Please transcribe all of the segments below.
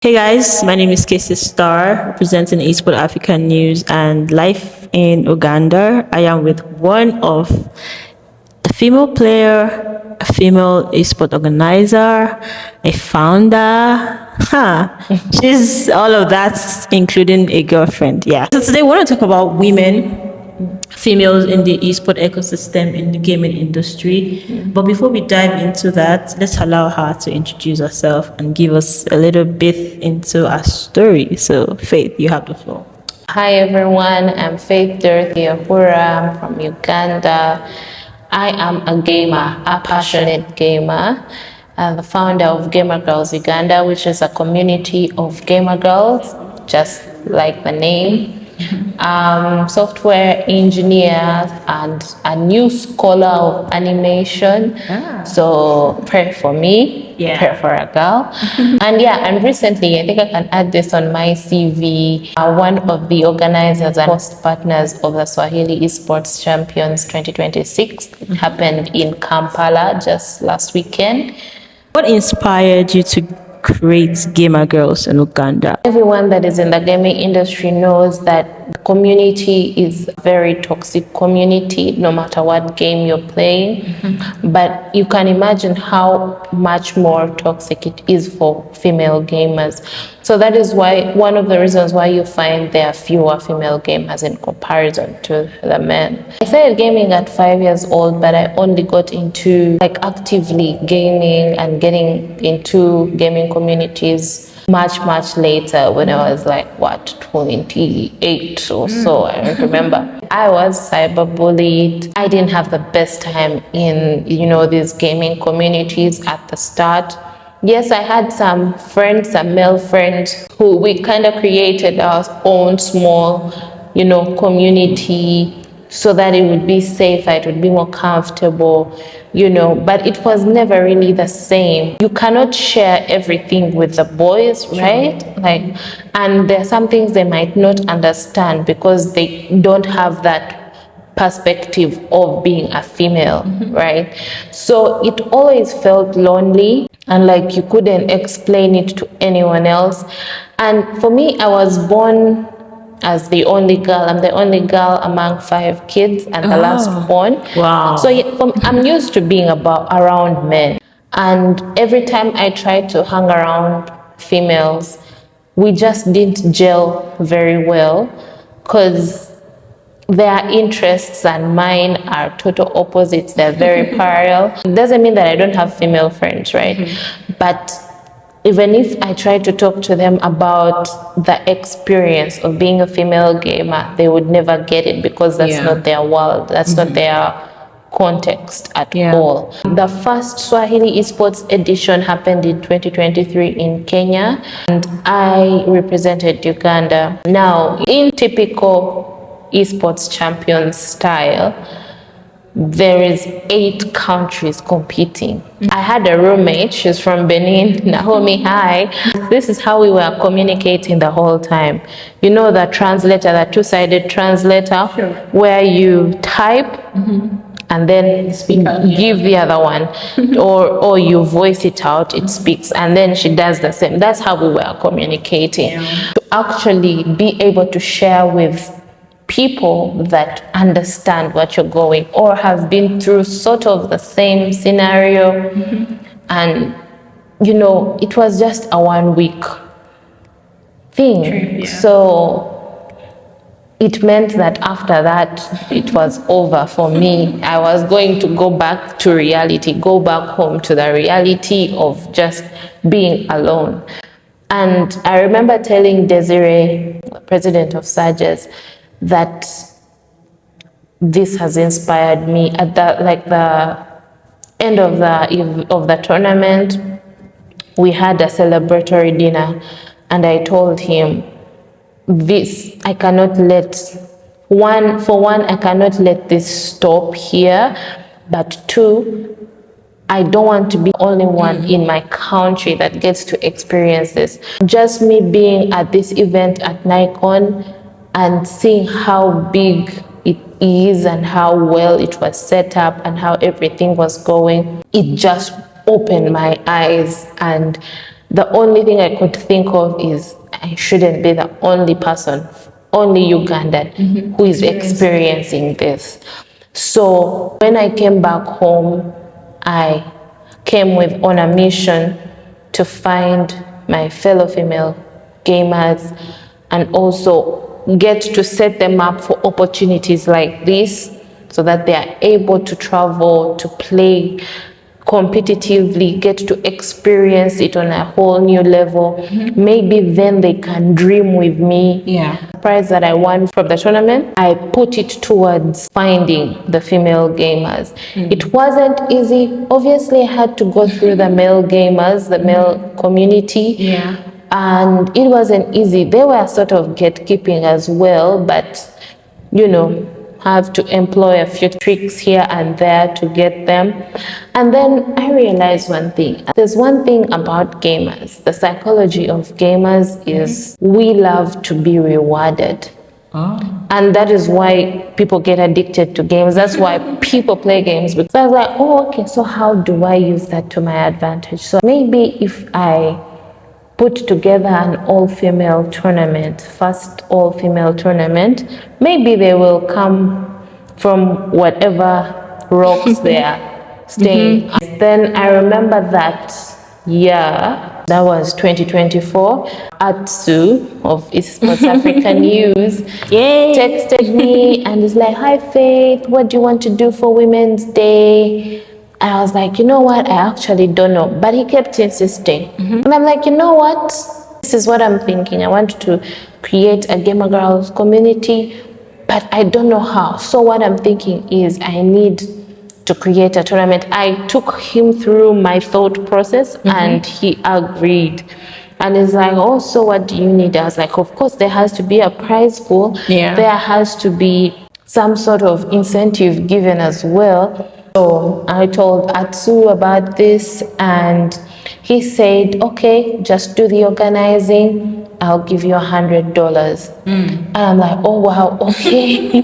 Hey guys, my name is Casey Star, representing Esport Africa News and Life in Uganda. I am with one of a female player, a female esport organizer, a founder. She's all of that, including a girlfriend. Yeah. So today we want to talk about females in the esport ecosystem in the gaming industry. But before we dive into that, let's allow her to introduce herself and give us a little bit into her story. So, Faith, you have the floor. Hi everyone, I'm Faith Dorothy. I'm from Uganda. I am a gamer, a passionate gamer. I'm the founder of Gamergirls Uganda, which is a community of gamer girls, just like the name. Software engineer and a new scholar of animation. So pray for me, pray for a girl. And recently, I think I can add this on my CV, one of the organizers and host partners of the Swahili Esports Champions 2026. It happened in Kampala just last weekend. What inspired you to create Gamergirls in Uganda? Everyone that is in the gaming industry knows that the community is a very toxic community, no matter what game you're playing. But you can imagine how much more toxic it is for female gamers. So that is why one of the reasons why you find there are fewer female gamers in comparison to the men. I started gaming at 5 years old, but I only got into actively gaming and getting into gaming communities much later, when I was 28 or so. I don't remember. I was cyberbullied. I didn't have the best time in these gaming communities at the start. Yes, I had some friends, some male friends, who we kind of created our own small community so that it would be safer, it would be more comfortable, but it was never really the same. You cannot share everything with the boys, right? And there are some things they might not understand because they don't have that perspective of being a female, right? So it always felt lonely and you couldn't explain it to anyone else. And for me, I was born as the only girl. I'm the only girl among 5 kids and the last born. Wow. So I'm used to being around men. And every time I tried to hang around females, we just didn't gel very well because their interests and mine are total opposites. They're very parallel. It doesn't mean that I don't have female friends, right? But even if I try to talk to them about the experience of being a female gamer, they would never get it because that's not their world. That's not their context at all. The first Swahili Esports edition happened in 2023 in Kenya, and I represented Uganda. Now, in typical esports champion style, there is 8 countries competing. I had a roommate, she's from Benin, Naomi, hi. This is how we were communicating the whole time. The translator, the two-sided translator, where you type and then give the other one, or you voice it out, it speaks, and then she does the same. That's how we were communicating. To actually be able to share with people that understand what you're going or have been through sort of the same scenario. And it was just a 1 week thing. So it meant that after that it was over for me. I was going to go back to reality, go back home to the reality of just being alone. And I remember telling Desiree, president of Sages, that this has inspired me. At the end of the tournament, we had a celebratory dinner, and I told him, I cannot let I cannot let this stop here, but 2, I don't want to be the only one in my country that gets to experience this. Just me being at this event at Nikon and seeing how big it is and how well it was set up and how everything was going, it just opened my eyes. And the only thing I could think of is I shouldn't be the only person, only Ugandan who is experiencing this. So when I came back home, I came on a mission to find my fellow female gamers and also get to set them up for opportunities like this so that they are able to travel, to play competitively, get to experience it on a whole new level. Maybe then they can dream with me. The prize that I won from the tournament, I put it towards finding the female gamers. It wasn't easy. Obviously, I had to go through the male gamers, the male community. And it wasn't easy. They were sort of gatekeeping as well, but you know, have to employ a few tricks here and there to get them. And then I realized one thing. There's one thing about gamers. The psychology of gamers is we love to be rewarded. And that is why people get addicted to games. That's why people play games. Because I was like, oh, okay, so how do I use that to my advantage? So maybe if I put together an all-female tournament, first all-female tournament, maybe they will come from whatever rocks they are staying. Then I remember that year, that was 2024, Atsu of Esports Africa News texted me and is like, hi Faith, what do you want to do for Women's Day? And I was like, you know what? I actually don't know. But he kept insisting. And I'm like, you know what? This is what I'm thinking. I want to create a Gamergirl community, but I don't know how. So what I'm thinking is I need to create a tournament. I took him through my thought process and he agreed. And he's like, oh, so what do you need? I was like, of course, there has to be a prize pool. There has to be some sort of incentive given as well. So I told Atsu about this and he said, okay, just do the organizing. I'll give you $100. And I'm like, oh, wow, okay.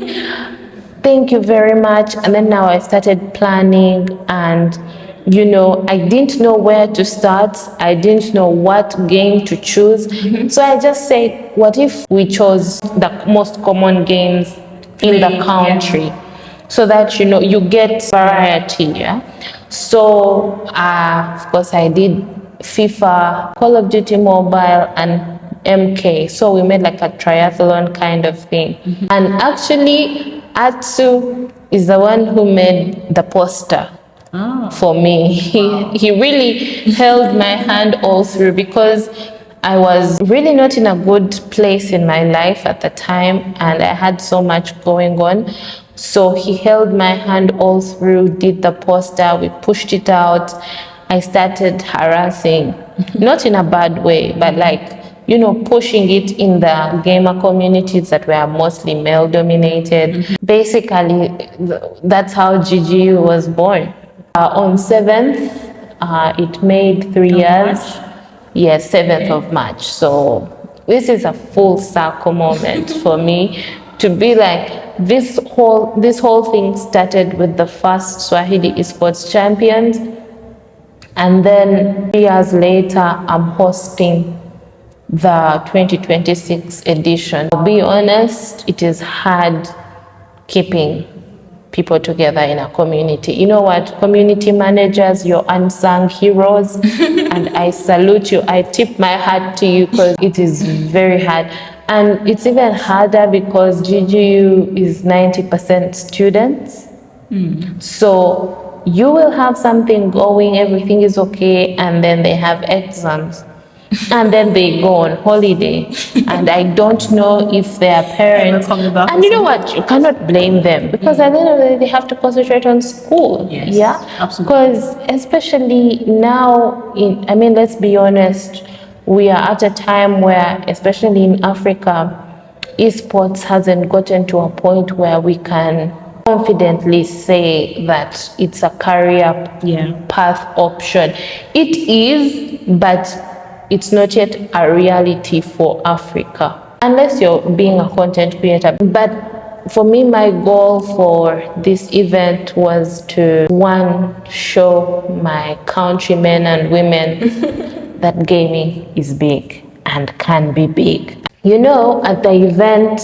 Thank you very much. And then now I started planning and, you know, I didn't know where to start. I didn't know what game to choose. So I just said, what if we chose the most common games in the country? So that, you know, you get variety, So, of course, I did FIFA, Call of Duty Mobile, and MK. So we made like a triathlon kind of thing. And actually, Atsu is the one who made the poster for me. He really held my hand all through because I was really not in a good place in my life at the time and I had so much going on. So he held my hand all through, did the poster, we pushed it out. I started harassing, not in a bad way, but like, you know, pushing it in the gamer communities that were mostly male dominated. Basically, that's how GGU was born. On 7th, it made 3 years. Yes, 7th of March. So this is a full circle moment for me to be like, this whole thing started with the first Swahili Esports champions. And then 3 years later, I'm hosting the 2026 edition. I'll be honest, it is hard keeping people together in a community. You know what, community managers, you're unsung heroes, and I salute you. I tip my hat to you because it is very hard. And it's even harder because GGU is 90% students. So you will have something going, everything is okay, and then they have exams. And then they go on holiday. And I don't know if their parents... And you know what? You cannot blame them because at the end of the day, they have to concentrate on school. Yes, absolutely. Because especially now, let's be honest, we are at a time where, especially in Africa, esports hasn't gotten to a point where we can confidently say that it's a career path option. It is, but it's not yet a reality for Africa, unless you're being a content creator. But for me, my goal for this event was to, one, show my countrymen and women that gaming is big and can be big. You know, at the event,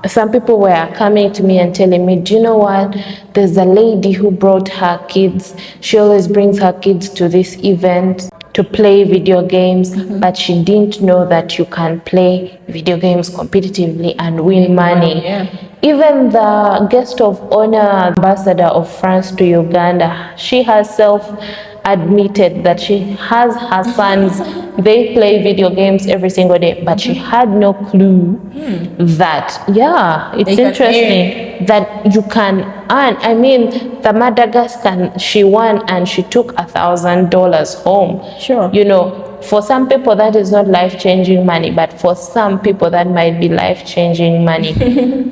some people were coming to me and telling me, do you know what? There's a lady who brought her kids. She always brings her kids to this event to play video games, but she didn't know that you can play video games competitively and win money. Even the guest of honor ambassador of France to Uganda, she herself admitted that she has her sons, they play video games every single day, but she had no clue that, it's interesting that you can earn. I mean, the Madagascar, she won and she took $1,000 home. Sure. You know, for some people that is not life-changing money, but for some people that might be life-changing money,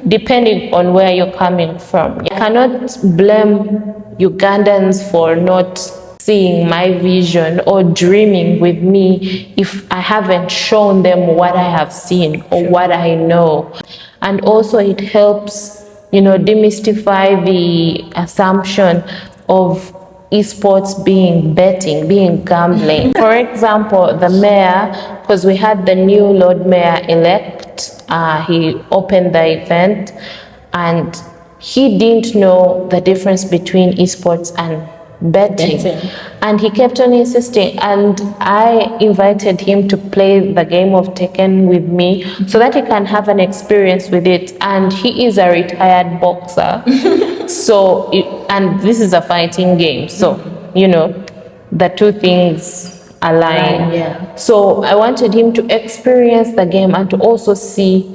depending on where you're coming from. I cannot blame Ugandans for not seeing my vision or dreaming with me if I haven't shown them what I have seen or what I know. And also it helps, you know, demystify the assumption of esports being betting, being gambling. For example, the mayor, because we had the new Lord Mayor-elect, he opened the event and he didn't know the difference between esports and betting. And he kept on insisting, and I invited him to play the game of Tekken with me so that he can have an experience with it. And he is a retired boxer. And this is a fighting game, so you know the two things align. So I wanted him to experience the game and to also see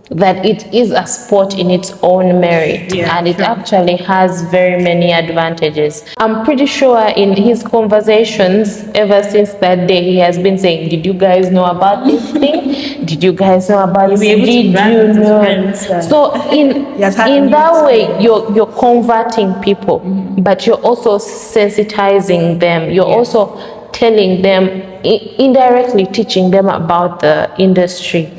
that it is a sport in its own merit, and it actually has very many advantages. I'm pretty sure in his conversations ever since that day, he has been saying, did you guys know about this thing? Did you guys know about this? Did you know? So in that way, you're converting people, but you're also sensitizing them. You're also telling them, indirectly teaching them about the industry.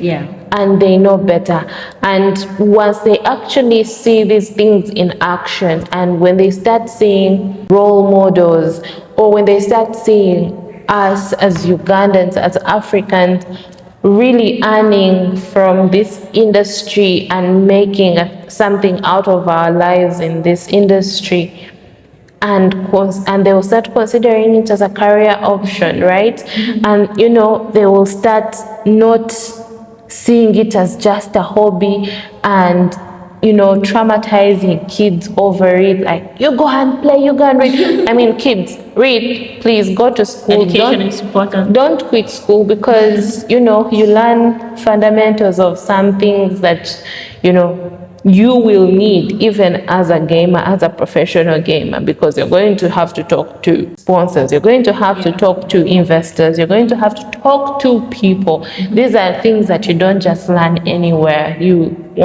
And they know better. And once they actually see these things in action, and when they start seeing role models, or when they start seeing us as Ugandans, as Africans, really earning from this industry and making something out of our lives in this industry, and they will start considering it as a career option, right? And you know, they will start not seeing it as just a hobby and, you know, traumatizing kids over it, like, you go and play, you go and read. I mean, kids, read, please go to school. Education is important. Don't quit school, because, you know, you learn fundamentals of some things that, you know, you will need even as a gamer, as a professional gamer, because you're going to have to talk to sponsors, you're going to have to talk to investors, you're going to have to talk to people. These are things that you don't just learn anywhere.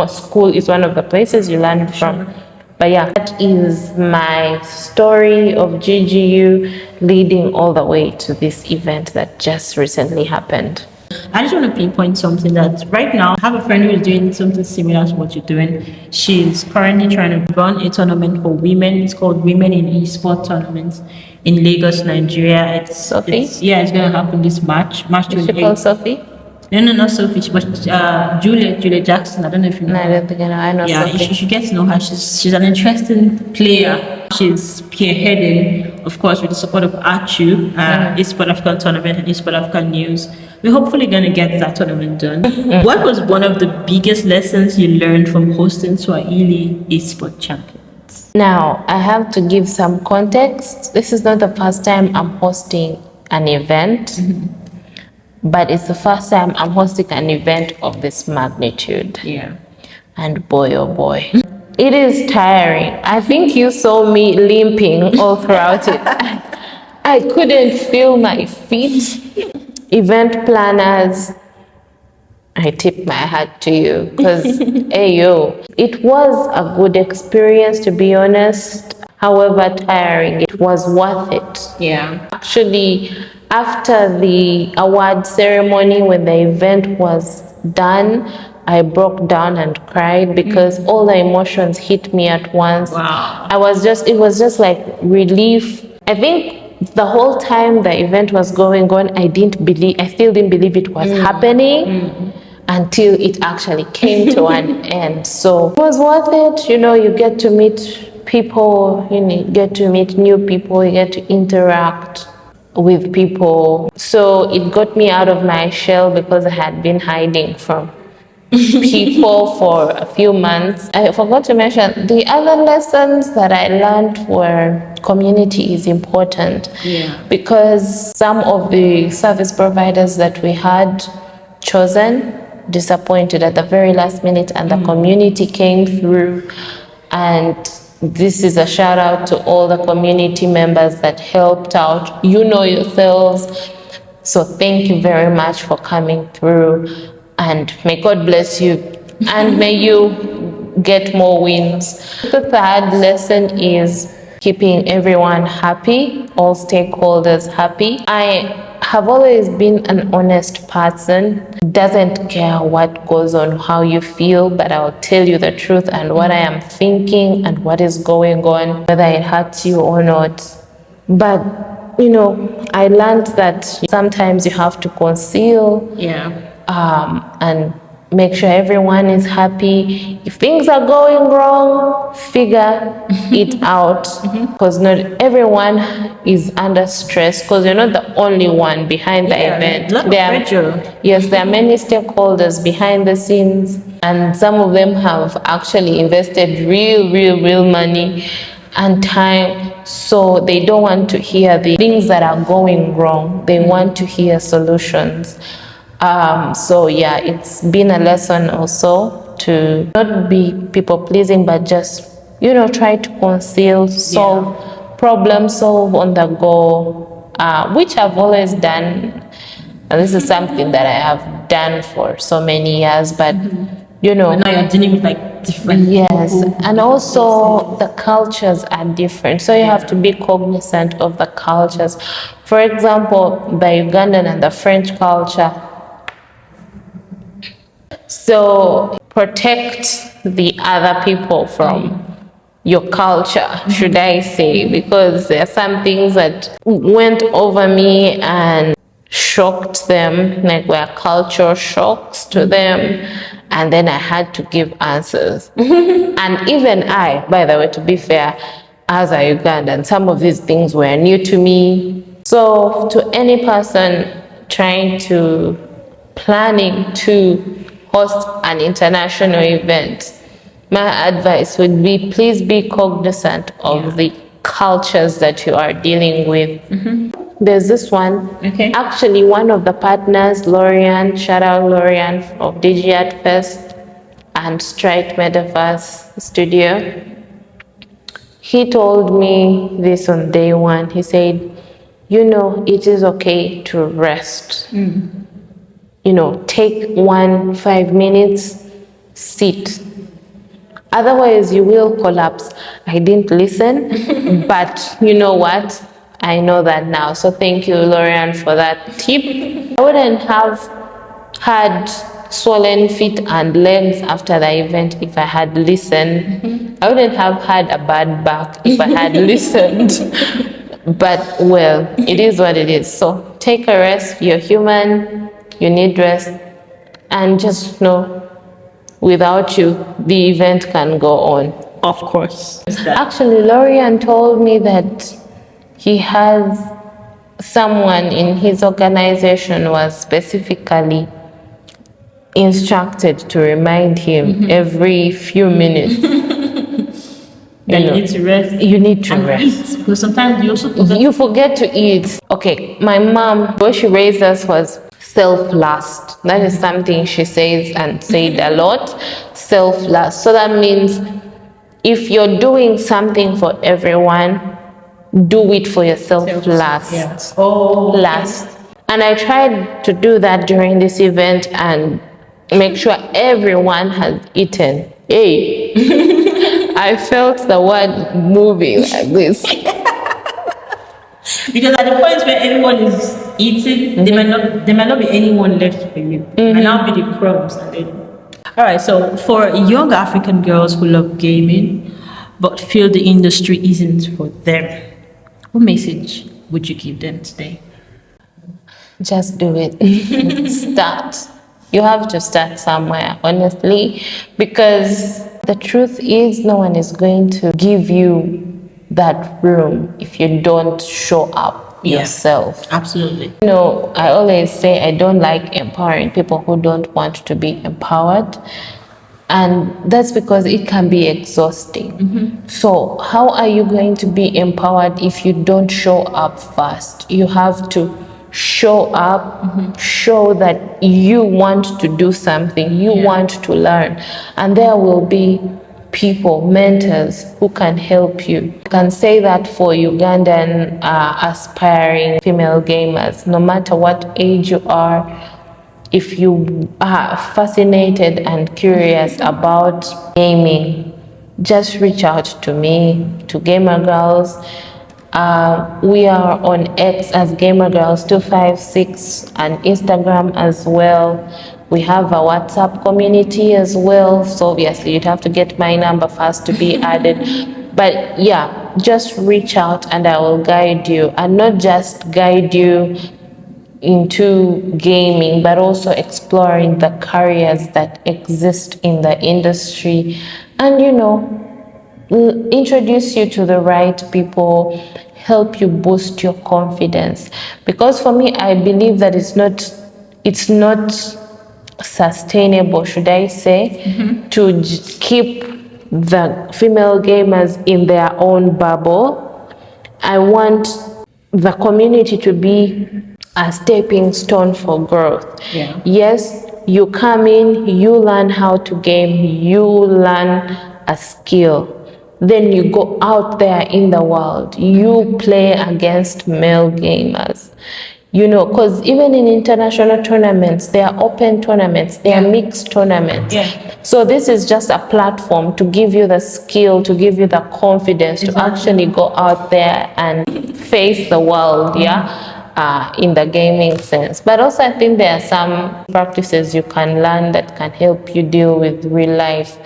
School is one of the places you learn from. But yeah, that is my story of GGU leading all the way to this event that just recently happened. I just want to pinpoint something that right now I have a friend who is doing something similar to what you're doing. She's currently trying to run a tournament for women. It's called Women in Esports Tournament in Lagos, Nigeria. Sophie? It's going to happen this March 28th. Is she called Sophie? No, not Sophie, but Julia Jackson. I don't know if you know. No, I don't think I know. I know Sophie. You should get to know her. She's an interesting player. She's spearheading, of course, with the support of ACHU, Esport African Tournament and Esport African News. We're hopefully going to get that tournament done. What was one of the biggest lessons you learned from hosting Swahili Esports Champions? Now, I have to give some context. This is not the first time I'm hosting an event, but it's the first time I'm hosting an event of this magnitude. And boy, oh boy, it is tiring. I think you saw me limping all throughout it. I couldn't feel my feet. Event planners, I tip my hat to you, because it was a good experience, to be honest. However tiring, it was worth it. Actually, after the award ceremony, when the event was done, I broke down and cried because all the emotions hit me at once. Wow. It was just like relief. I think the whole time the event was going on, I still didn't believe it was happening until it actually came to an end. So it was worth it. You get to meet people, you get to meet new people, you get to interact with people. So it got me out of my shell because I had been hiding from people for a few months. I forgot to mention the other lessons that I learned were community is important. Because some of the service providers that we had chosen disappointed at the very last minute, and the community came through. And this is a shout out to all the community members that helped out. You know yourselves. So thank you very much for coming through, and may God bless you, and may you get more wins. The third lesson is keeping everyone happy, all stakeholders happy. I have always been an honest person, doesn't care what goes on, how you feel, but I'll tell you the truth and what I am thinking and what is going on, whether it hurts you or not. But I learned that sometimes you have to conceal and make sure everyone is happy. If things are going wrong, figure it out, because not everyone is under stress, because you're not the only one behind the event. Yes, there are many stakeholders behind the scenes, and some of them have actually invested real money and time, so they don't want to hear the things that are going wrong. They want to hear solutions. So yeah, it's been a lesson also to not be people pleasing, but just try to conceal, solve, problem solve on the go, which I've always done. And this is something that I have done for so many years, but But now you're dealing with different people. And also the cultures are different, so you have to be cognizant of the cultures. For example, the Ugandan and the French culture. So protect the other people from your culture, should I say, because there are some things that went over me and shocked them, were cultural shocks to them, and then I had to give answers. And even I, by the way, to be fair, as a Ugandan, some of these things were new to me. So to any person planning to host an international event, my advice would be, please be cognizant of the cultures that you are dealing with. There's this one. Actually, one of the partners, Lorian, shout out Lorian of DigiArt Fest and Strike Metaverse Studio. He told me this on day one. He said, it is okay to rest. Take 5 minutes, sit. Otherwise, you will collapse. I didn't listen, but you know what? I know that now. So thank you, Lorian, for that tip. I wouldn't have had swollen feet and legs after the event if I had listened. I wouldn't have had a bad back if I had listened. But, well, it is what it is. So take a rest. You're human. You need rest. And just know, without you, the event can go on. Of course. Actually, Lorian told me that he has someone in his organization was specifically instructed to remind him every few minutes. You need to rest. You need to rest. Eat, because sometimes you also forget. You forget to eat. Okay, my mom, where she raised us was self-last. That is something she says and said a lot. Self-last. So that means if you're doing something for everyone, do it for yourself last. Yes. Last. And I tried to do that during this event and make sure everyone has eaten. Hey, I felt the word moving like this. Because at the point where everyone is eating, there might not be anyone left for you. It might not be the crumbs. All right, so for young African girls who love gaming but feel the industry isn't for them, what message would you give them today? Just do it. Start. You have to start somewhere, honestly, because the truth is no one is going to give you that room if you don't show up yourself. Absolutely. You know, I always say I don't like empowering people who don't want to be empowered. And that's because it can be exhausting. So how are you going to be empowered if you don't show up first? You have to show up, show that you want to do something, you want to learn. And there will be people, mentors who can help you. I can say that for Ugandan aspiring female gamers, no matter what age you are, if you are fascinated and curious about gaming, just reach out to me, to Gamergirls. We are on X as Gamergirls256 and Instagram as well. We have a WhatsApp community as well. So obviously you'd have to get my number first to be added. But yeah, just reach out and I will guide you. And not just guide you into gaming, but also exploring the careers that exist in the industry, and you know, introduce you to the right people, help you boost your confidence. Because for me, I believe that it's not sustainable, should I say, to keep the female gamers in their own bubble. I want the community to be a stepping stone for growth. Yes, you come in, you learn how to game, you learn a skill. Then you go out there in the world, you play against male gamers. You know, because even in international tournaments, there are open tournaments, there are mixed tournaments. So this is just a platform to give you the skill, to give you the confidence to actually go out there and face the world, in the gaming sense. But also I think there are some practices you can learn that can help you deal with real life.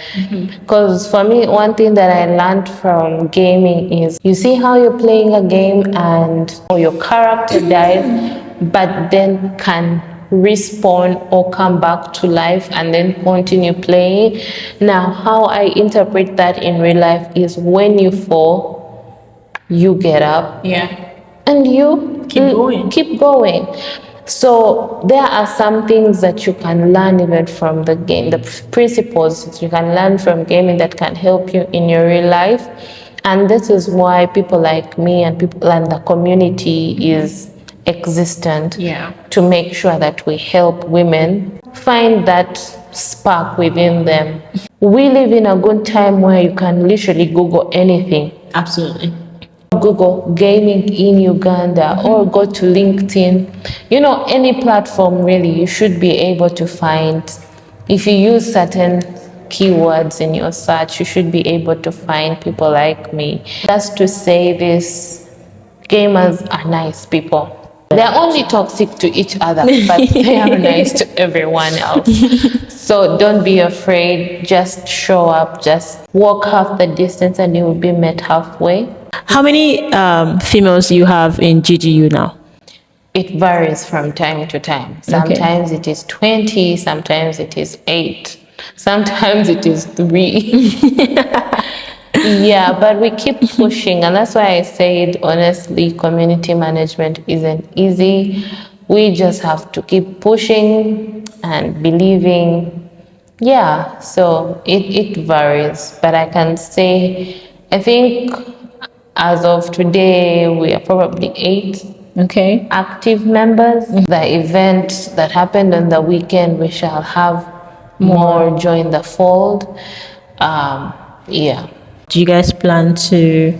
Because for me, one thing that I learned from gaming is you see how you're playing a game and your character dies, but then can respawn or come back to life and then continue playing. Now, how I interpret that in real life is when you fall, you get up. And you keep going. So there are some things that you can learn even from the game, the principles that you can learn from gaming that can help you in your real life. And this is why people like me and people and the community is existent, to make sure that we help women find that spark within them. We live in a good time where you can literally Google anything. Absolutely. Google gaming in Uganda or go to LinkedIn. You know, any platform really, you should be able to find, if you use certain keywords in your search, you should be able to find people like me. That's to say this, gamers are nice people. They're only toxic to each other, but they are nice to everyone else. So don't be afraid, just show up, just walk half the distance and you will be met halfway. How many females do you have in GGU now? It varies from time to time. Sometimes it is 20, sometimes it is 8, sometimes it is 3. Yeah, but we keep pushing, and that's why I said, honestly, community management isn't easy. We just have to keep pushing and believing. Yeah, so it varies, but I can say, I think as of today, we are probably 8 active members. The event that happened on the weekend, we shall have more join the fold. Do you guys plan to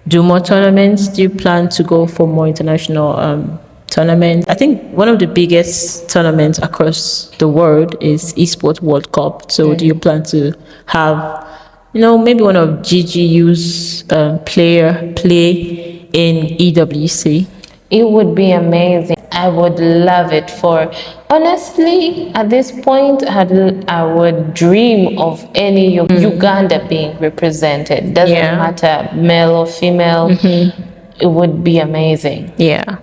do more tournaments? Do you plan to go for more international tournaments? I think one of the biggest tournaments across the world is Esports World Cup. So do you plan to have, maybe one of GGU's player play in EWC? It would be amazing. I would love it. Honestly, at this point, I would dream of any Uganda being represented. Doesn't matter, male or female. it would be amazing. Yeah.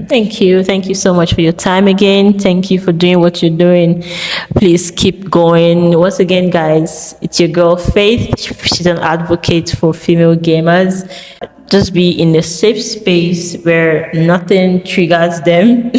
Thank you. Thank you so much for your time again. Thank you for doing what you're doing. Please keep going. Once again, guys, it's your girl Faith. She's an advocate for female gamers. Just be in a safe space where nothing triggers them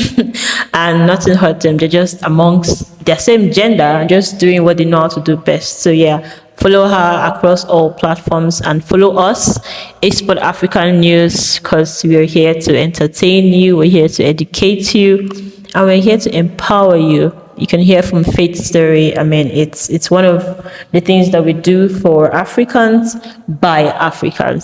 and nothing hurts them. They're just amongst their same gender, just doing what they know how to do best. So yeah, follow her across all platforms and follow us, Esport African News, because we are here to entertain you, we're here to educate you, and we're here to empower you. You can hear from Faith's story. I mean, it's one of the things that we do for Africans by Africans.